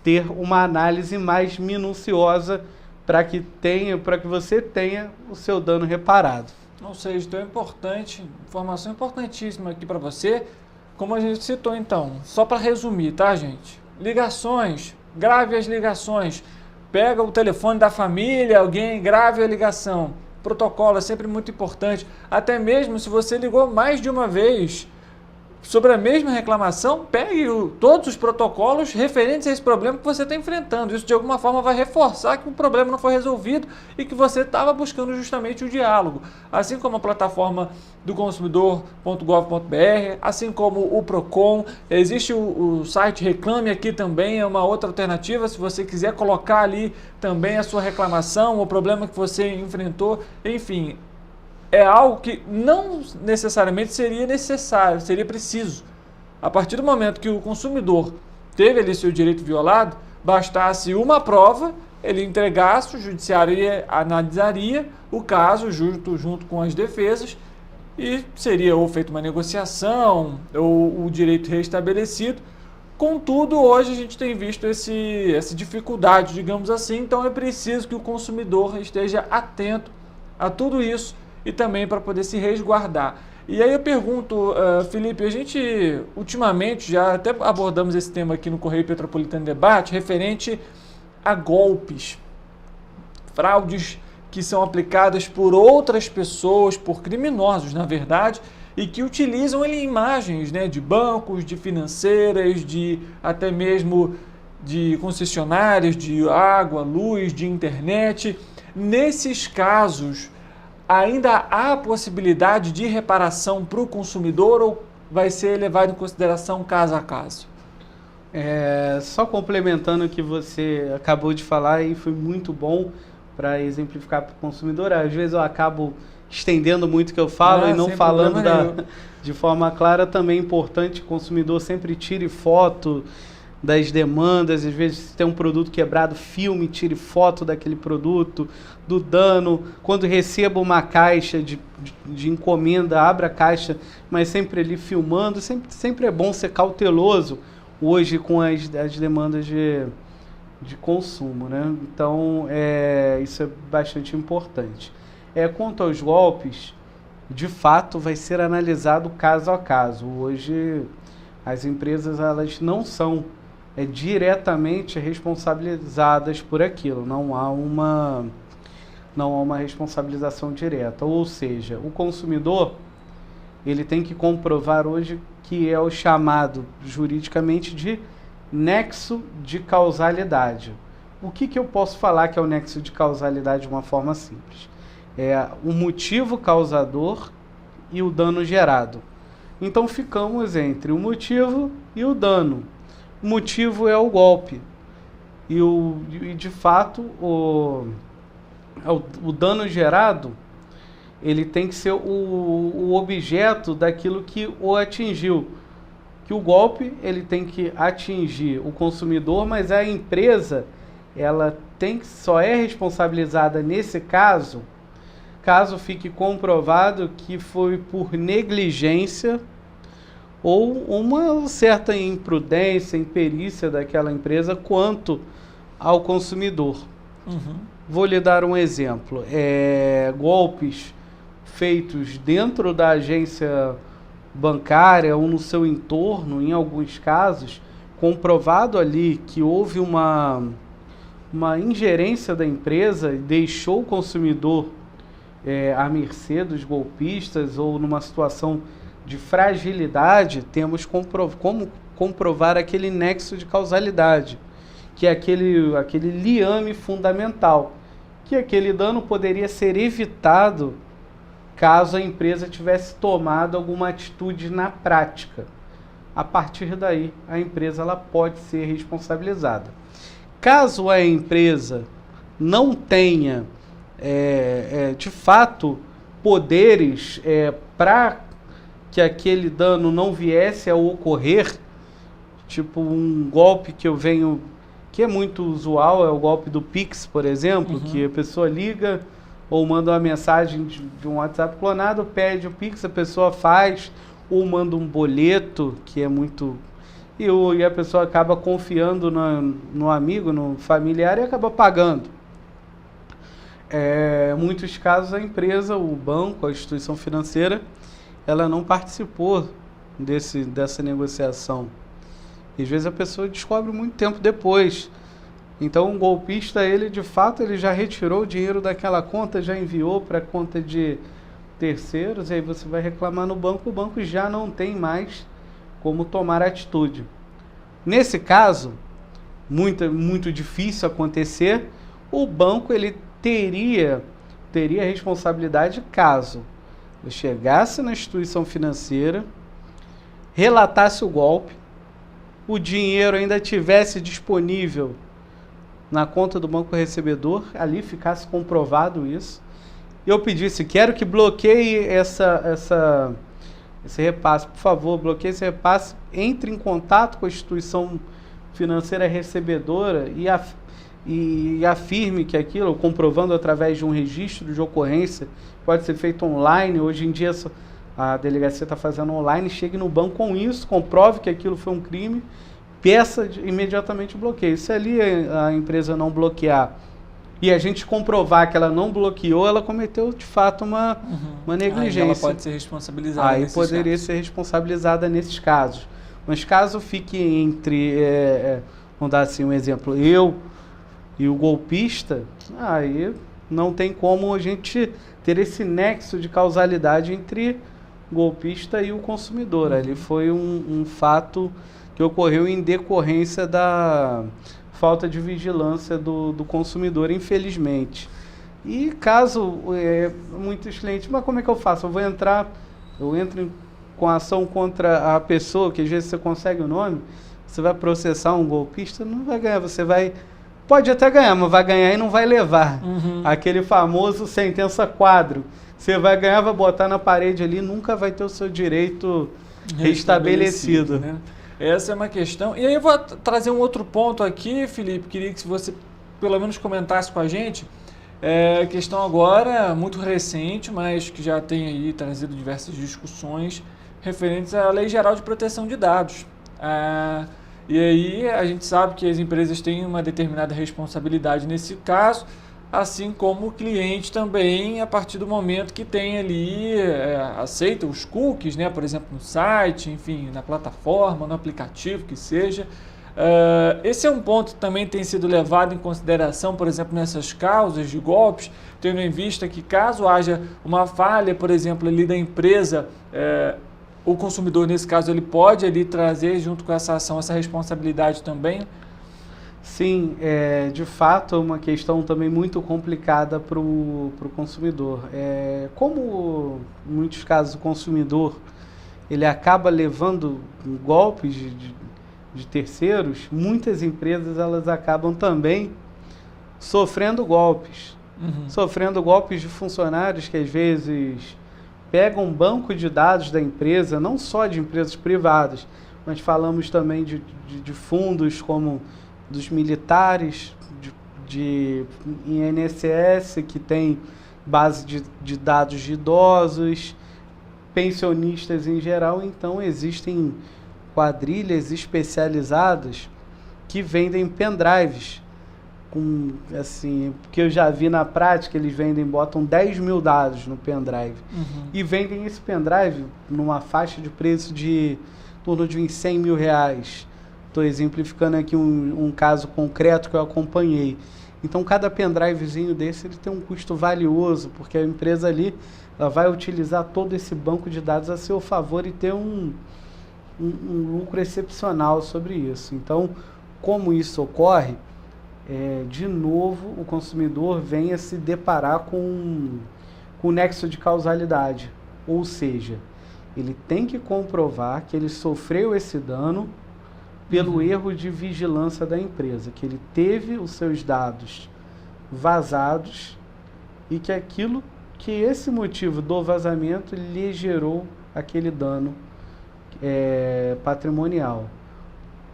ter uma análise mais minuciosa para que você tenha o seu dano reparado. Ou seja, então é importante, informação importantíssima aqui para você, como a gente citou então, só para resumir, tá, gente? Ligações, grave as ligações, pega o telefone da família, alguém grave a ligação. Protocolo é sempre muito importante, até mesmo se você ligou mais de uma vez sobre a mesma reclamação, pegue todos os protocolos referentes a esse problema que você está enfrentando. Isso de alguma forma vai reforçar que o problema não foi resolvido e que você estava buscando justamente o diálogo. Assim como a plataforma do consumidor.gov.br, assim como o PROCON, existe o site Reclame Aqui também, é uma outra alternativa se você quiser colocar ali também a sua reclamação, o problema que você enfrentou, enfim. É algo que não necessariamente seria necessário, seria preciso. A partir do momento que o consumidor teve ali seu direito violado, bastasse uma prova, ele entregasse, o judiciário analisaria o caso junto com as defesas e seria ou feita uma negociação ou o direito restabelecido. Contudo, hoje a gente tem visto essa dificuldade, digamos assim, então é preciso que o consumidor esteja atento a tudo isso e também para poder se resguardar. E aí eu pergunto, Felipe, a gente ultimamente já até abordamos esse tema aqui no Correio Petropolitano Debate, referente a golpes, fraudes que são aplicadas por outras pessoas, por criminosos, na verdade, e que utilizam imagens, né, de bancos, de financeiras, de até mesmo de concessionárias de água, luz, de internet. Nesses casos, ainda há possibilidade de reparação para o consumidor ou vai ser levado em consideração caso a caso? Só complementando o que você acabou de falar, e foi muito bom para exemplificar para o consumidor. Às vezes eu acabo estendendo muito o que eu falo e não falando de forma clara. Também é importante que o consumidor sempre tire foto das demandas. Às vezes, se tem um produto quebrado, filme, tire foto daquele produto, do dano. Quando receba uma caixa de encomenda, abra a caixa, mas sempre ali filmando. Sempre é bom ser cauteloso hoje com as demandas de consumo, né? Então, isso é bastante importante. Quanto aos golpes, de fato, vai ser analisado caso a caso. Hoje, as empresas elas não são diretamente responsabilizadas por aquilo. Não há uma responsabilização direta. Ou seja, o consumidor ele tem que comprovar hoje que é o chamado juridicamente de nexo de causalidade. O que eu posso falar que é o nexo de causalidade de uma forma simples? O motivo causador e o dano gerado. Então ficamos entre o motivo e o dano. O motivo é o golpe. E de fato, o dano gerado, ele tem que ser o objeto daquilo que o atingiu. Que o golpe ele tem que atingir o consumidor, mas a empresa ela só é responsabilizada nesse caso fique comprovado que foi por negligência ou uma certa imprudência, imperícia daquela empresa quanto ao consumidor. Vou lhe dar um exemplo. Golpes feitos dentro da agência bancária ou no seu entorno, em alguns casos, comprovado ali que houve uma ingerência da empresa e deixou o consumidor à mercê dos golpistas ou numa situação de fragilidade, temos como comprovar aquele nexo de causalidade, que é aquele liame fundamental, que aquele dano poderia ser evitado caso a empresa tivesse tomado alguma atitude na prática. A partir daí, a empresa ela pode ser responsabilizada. Caso a empresa não tenha, de fato, poderes para que aquele dano não viesse a ocorrer, tipo um golpe que é muito usual, é o golpe do Pix, por exemplo, que a pessoa liga ou manda uma mensagem de um WhatsApp clonado, pede o Pix, a pessoa faz, ou manda um boleto, que é muito... E a pessoa acaba confiando no amigo, no familiar e acaba pagando. Em muitos casos a empresa, o banco, a instituição financeira, ela não participou dessa negociação. E às vezes a pessoa descobre muito tempo depois. Então o golpista, ele de fato, ele já retirou o dinheiro daquela conta, já enviou para a conta de terceiros, e aí você vai reclamar no banco, o banco já não tem mais como tomar atitude. Nesse caso, muito difícil acontecer, o banco ele teria responsabilidade caso eu chegasse na instituição financeira, relatasse o golpe, o dinheiro ainda tivesse disponível na conta do banco recebedor, ali ficasse comprovado isso, eu pedisse, quero que bloqueie esse repasse, por favor, bloqueie esse repasse, entre em contato com a instituição financeira recebedora e afirme que aquilo, comprovando através de um registro de ocorrência, pode ser feito online. Hoje em dia a delegacia está fazendo online, chegue no banco com isso, comprove que aquilo foi um crime, peça imediatamente o bloqueio. Se ali a empresa não bloquear e a gente comprovar que ela não bloqueou, ela cometeu de fato uma negligência. Aí ela pode ser responsabilizada. Aí poderia ser responsabilizada nesses casos. Mas caso fique entre, vamos dar assim um exemplo, eu e o golpista, aí não tem como a gente ter esse nexo de causalidade entre o golpista e o consumidor. Ali foi um fato que ocorreu em decorrência da falta de vigilância do consumidor, infelizmente. E caso muitos clientes, mas como é que eu faço? Eu entro com ação contra a pessoa, que às vezes você consegue o nome, você vai processar um golpista, não vai ganhar, pode até ganhar, mas vai ganhar e não vai levar. Aquele famoso sentença quadro. Você vai ganhar, vai botar na parede ali, nunca vai ter o seu direito restabelecido. Né? Essa é uma questão. E aí eu vou trazer um outro ponto aqui, Felipe, queria que você pelo menos comentasse com a gente. Questão agora muito recente, mas que já tem aí trazido diversas discussões referentes à Lei Geral de Proteção de Dados. E aí a gente sabe que as empresas têm uma determinada responsabilidade nesse caso, assim como o cliente também, a partir do momento que tem ali, aceita os cookies, né, por exemplo, no site, enfim, na plataforma, no aplicativo, que seja. Esse é um ponto que também tem sido levado em consideração, por exemplo, nessas causas de golpes, tendo em vista que caso haja uma falha, por exemplo, ali da empresa, o consumidor, nesse caso, ele pode ali trazer junto com essa ação, essa responsabilidade também? Sim, de fato é uma questão também muito complicada para o consumidor. Como em muitos casos o consumidor ele acaba levando golpes de terceiros, muitas empresas elas acabam também sofrendo golpes. Sofrendo golpes de funcionários que às vezes pegam um banco de dados da empresa, não só de empresas privadas, mas falamos também de fundos como dos militares, de INSS, que tem base de dados de idosos, pensionistas em geral. Então existem quadrilhas especializadas que vendem pendrives, porque eu já vi na prática, eles botam 10 mil dados no pendrive, e vendem esse pendrive numa faixa de preço de em torno de uns 100 mil reais. Estou exemplificando aqui um caso concreto que eu acompanhei. Então, cada pendrivezinho desse ele tem um custo valioso, porque a empresa ali ela vai utilizar todo esse banco de dados a seu favor e ter um lucro excepcional sobre isso. Então, como isso ocorre, de novo, o consumidor vem a se deparar com o nexo de causalidade. Ou seja, ele tem que comprovar que ele sofreu esse dano pelo erro de vigilância da empresa, que ele teve os seus dados vazados e que esse motivo do vazamento lhe gerou aquele dano patrimonial.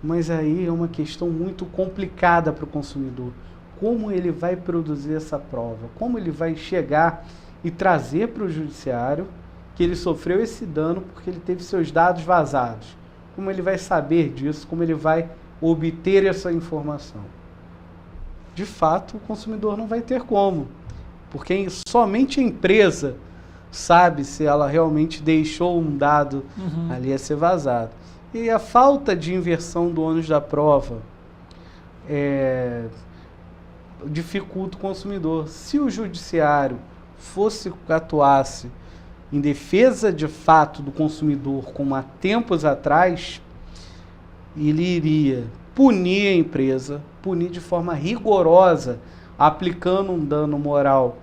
Mas aí é uma questão muito complicada para o consumidor. Como ele vai produzir essa prova? Como ele vai chegar e trazer para o judiciário que ele sofreu esse dano porque ele teve seus dados vazados? Como ele vai saber disso? Como ele vai obter essa informação? De fato, o consumidor não vai ter como, porque somente a empresa sabe se ela realmente deixou um dado ali a ser vazado. E a falta de inversão do ônus da prova dificulta o consumidor. Se o judiciário atuasse em defesa de fato do consumidor, como há tempos atrás, ele iria punir a empresa, punir de forma rigorosa, aplicando um dano moral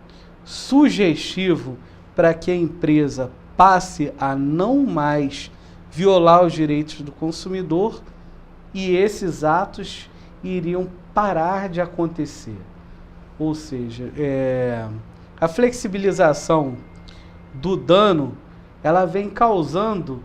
sugestivo para que a empresa passe a não mais violar os direitos do consumidor, e esses atos iriam parar de acontecer. Ou seja, a flexibilização do dano, ela vem causando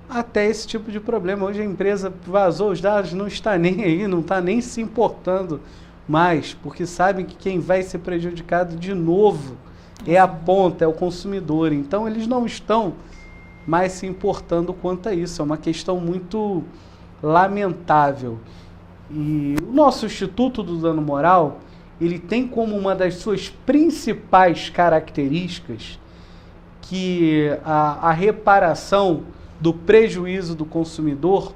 até esse tipo de problema. Hoje a empresa vazou os dados, não está nem aí, não está nem se importando mais, porque sabem que quem vai ser prejudicado de novo é a ponta, é o consumidor. Então eles não estão mais se importando quanto a isso. É uma questão muito lamentável. E o nosso Instituto do Dano Moral, ele tem como uma das suas principais características que a reparação do prejuízo do consumidor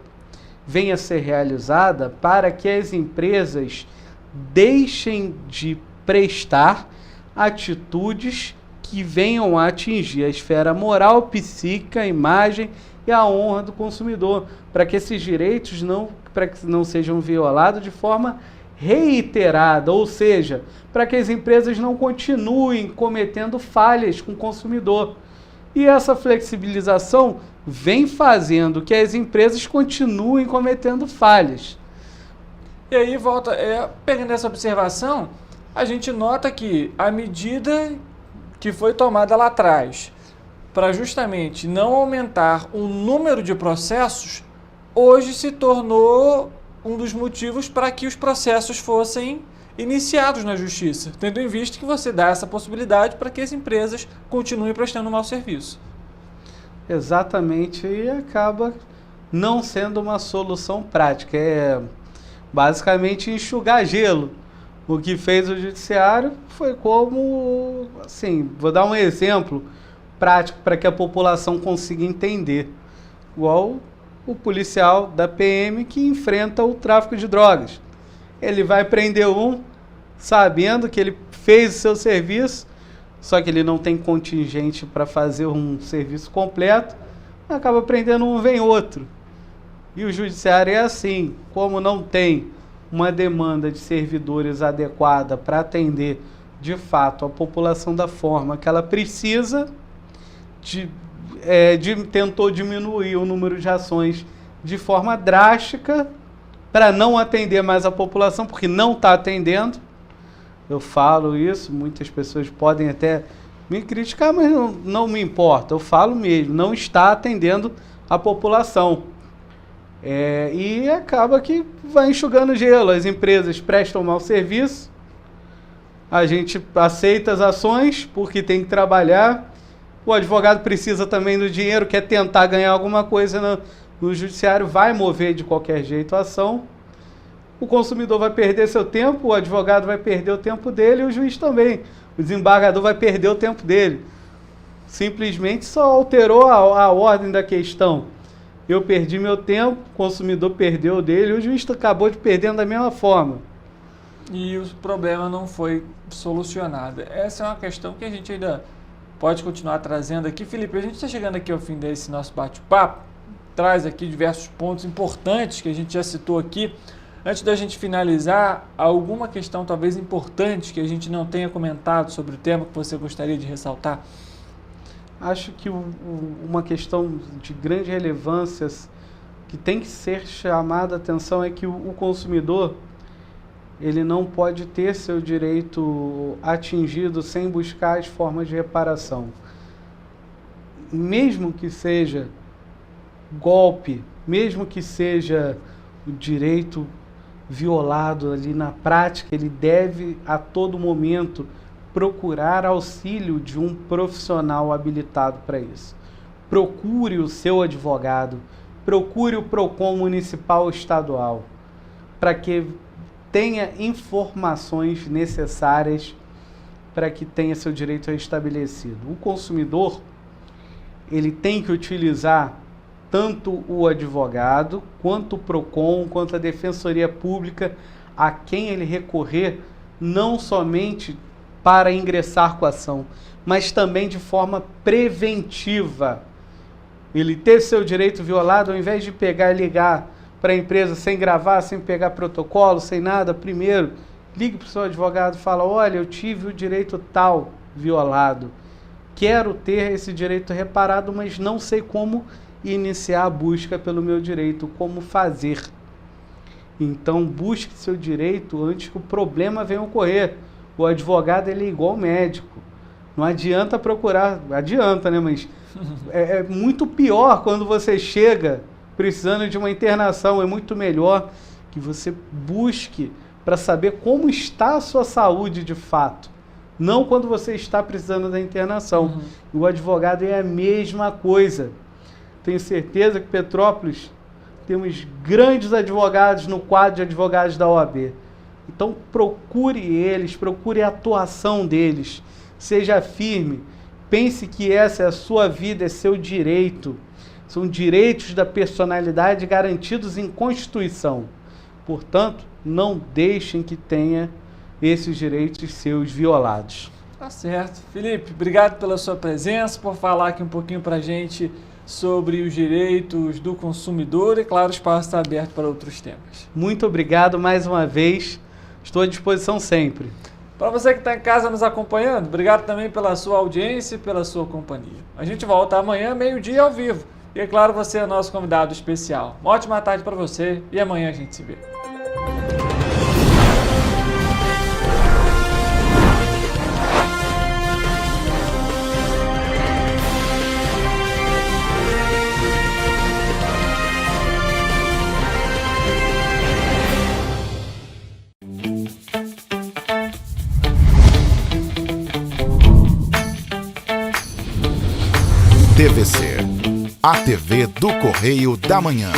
venha a ser realizada para que as empresas deixem de prestar atitudes que venham a atingir a esfera moral, psíquica, a imagem e a honra do consumidor, para que esses direitos não sejam violados de forma reiterada, ou seja, para que as empresas não continuem cometendo falhas com o consumidor. E essa flexibilização vem fazendo que as empresas continuem cometendo falhas. E aí, pegando essa observação, a gente nota que a medida que foi tomada lá atrás para justamente não aumentar o número de processos, hoje se tornou um dos motivos para que os processos fossem iniciados na justiça, tendo em vista que você dá essa possibilidade para que as empresas continuem prestando um mau serviço. Exatamente, e acaba não sendo uma solução prática, é basicamente enxugar gelo. O que fez o judiciário foi como, assim, vou dar um exemplo prático para que a população consiga entender, igual o policial da PM que enfrenta o tráfico de drogas. Ele vai prender um sabendo que ele fez o seu serviço, só que ele não tem contingente para fazer um serviço completo, acaba prendendo um, vem outro. E o judiciário é assim, como não tem uma demanda de servidores adequada para atender de fato a população da forma que ela precisa, tentou diminuir o número de ações de forma drástica para não atender mais a população, porque não está atendendo. Eu falo isso, muitas pessoas podem até me criticar, mas não me importa, eu falo mesmo, não está atendendo a população. E acaba que vai enxugando gelo, as empresas prestam mau serviço, a gente aceita as ações porque tem que trabalhar, o advogado precisa também do dinheiro, quer tentar ganhar alguma coisa no judiciário, vai mover de qualquer jeito a ação, o consumidor vai perder seu tempo, o advogado vai perder o tempo dele e o juiz também, o desembargador vai perder o tempo dele, simplesmente só alterou a ordem da questão. Eu perdi meu tempo, o consumidor perdeu o dele, o juiz acabou de perdendo da mesma forma. E o problema não foi solucionado. Essa é uma questão que a gente ainda pode continuar trazendo aqui. Felipe, a gente está chegando aqui ao fim desse nosso bate-papo, traz aqui diversos pontos importantes que a gente já citou aqui. Antes da gente finalizar, alguma questão talvez importante que a gente não tenha comentado sobre o tema que você gostaria de ressaltar? Acho que uma questão de grande relevância que tem que ser chamada a atenção é que o consumidor ele não pode ter seu direito atingido sem buscar as formas de reparação. Mesmo que seja golpe, mesmo que seja o direito violado ali na prática, ele deve a todo momento procurar auxílio de um profissional habilitado para isso. Procure o seu advogado, procure o PROCON municipal ou estadual, para que tenha informações necessárias para que tenha seu direito restabelecido. O consumidor, ele tem que utilizar tanto o advogado, quanto o PROCON, quanto a Defensoria Pública, a quem ele recorrer, não somente para ingressar com a ação, mas também de forma preventiva. Ele teve seu direito violado, ao invés de pegar e ligar para a empresa sem gravar, sem pegar protocolo, sem nada, primeiro, ligue para o seu advogado e fala, olha, eu tive o direito tal violado, quero ter esse direito reparado, mas não sei como iniciar a busca pelo meu direito, como fazer. Então, busque seu direito antes que o problema venha ocorrer. O advogado, ele é igual médico. Não adianta procurar, adianta, né? Mas é muito pior quando você chega precisando de uma internação. É muito melhor que você busque para saber como está a sua saúde de fato. Não quando você está precisando da internação. O advogado é a mesma coisa. Tenho certeza que Petrópolis temos grandes advogados no quadro de advogados da OAB. Então procure eles, procure a atuação deles, seja firme, pense que essa é a sua vida, é seu direito, são direitos da personalidade garantidos em Constituição. Portanto, não deixem que tenha esses direitos seus violados. Tá certo. Felipe, obrigado pela sua presença, por falar aqui um pouquinho pra gente sobre os direitos do consumidor e, claro, o espaço está aberto para outros temas. Muito obrigado mais uma vez. Estou à disposição sempre. Para você que está em casa nos acompanhando, obrigado também pela sua audiência e pela sua companhia. A gente volta amanhã, meio-dia, ao vivo. E, é claro, você é nosso convidado especial. Uma ótima tarde para você e amanhã a gente se vê. TVC, a TV do Correio da Manhã.